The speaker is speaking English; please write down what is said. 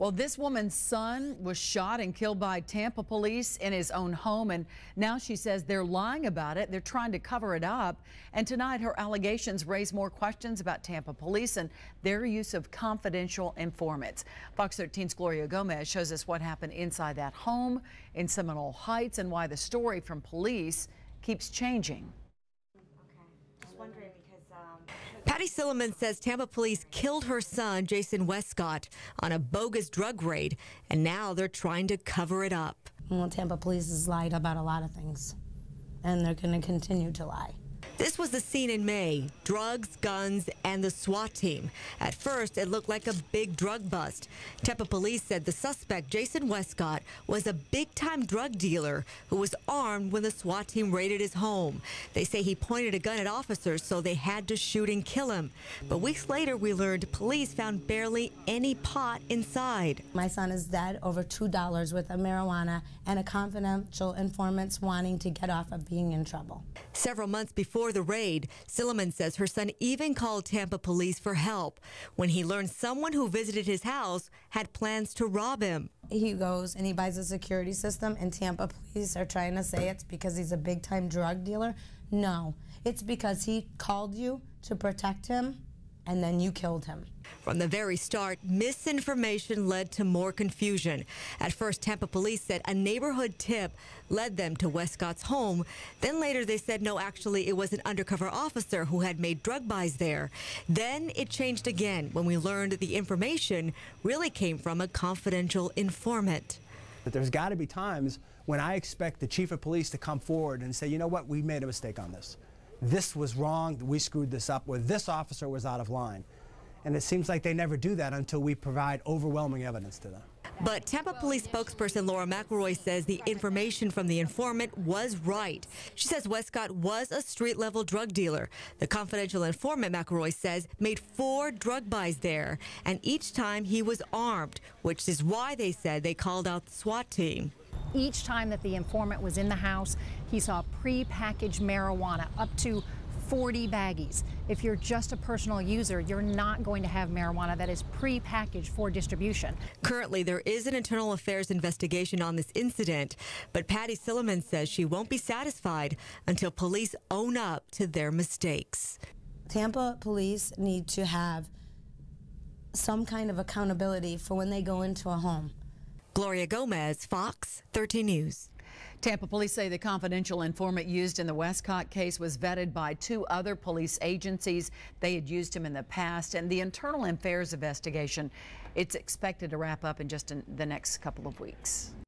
Well, this woman's son was shot and killed by Tampa police in his own home, and now she says they're lying about it. They're trying to cover it up. And tonight, her allegations raise more questions about Tampa police and their use of confidential informants. Fox 13's Gloria Gomez shows us what happened inside that home in Seminole Heights and why the story from police keeps changing. Patty Silliman says Tampa police killed her son, Jason Westcott, on a bogus drug raid, and now they're trying to cover it up. Well, Tampa police has lied about a lot of things, and they're going to continue to lie. This was the scene in May: drugs, guns, and the SWAT team. At first, it looked like a big drug bust. Tampa police said the suspect, Jason Westcott, was a big-time drug dealer who was armed when the SWAT team raided his home. They say he pointed a gun at officers, so they had to shoot and kill him. But weeks later, we learned police found barely any pot inside. My son is dead over $2 worth of marijuana and a confidential informant's wanting to get off of being in trouble. Several months before the raid, Silliman says her son even called Tampa police for help when he learned someone who visited his house had plans to rob him. He goes and he buys a security system, and Tampa police are trying to say it's because he's a big-time drug dealer. No, it's because he called you to protect him, and then you killed him. From the very start, misinformation led to more confusion. At first, Tampa police said a neighborhood tip led them to Westcott's home. Then later they said no, actually it was an undercover officer who had made drug buys there. Then it changed again when we learned the information really came from a confidential informant. But there's got to be times when I expect the chief of police to come forward and say, you know what, we made a mistake on this. This was wrong, we screwed this up, or this officer was out of line. And it seems like they never do that until we provide overwhelming evidence to them. But Tampa police spokesperson Laura McElroy says the information from the informant was right. She says Westcott was a street-level drug dealer. The confidential informant, McElroy says, made 4 drug buys there, and each time he was armed, which is why they said they called out the SWAT team. Each time that the informant was in the house, he saw pre-packaged marijuana, up to 40 baggies. If you're just a personal user, you're not going to have marijuana that is pre-packaged for distribution. Currently, there is an internal affairs investigation on this incident, but Patty Silliman says she won't be satisfied until police own up to their mistakes. Tampa police need to have some kind of accountability for when they go into a home. Gloria Gomez, Fox 13 News. Tampa police say the confidential informant used in the Westcott case was vetted by 2 other police agencies. They had used him in the past, and the internal affairs investigation, it's expected to wrap up in just the next couple of weeks.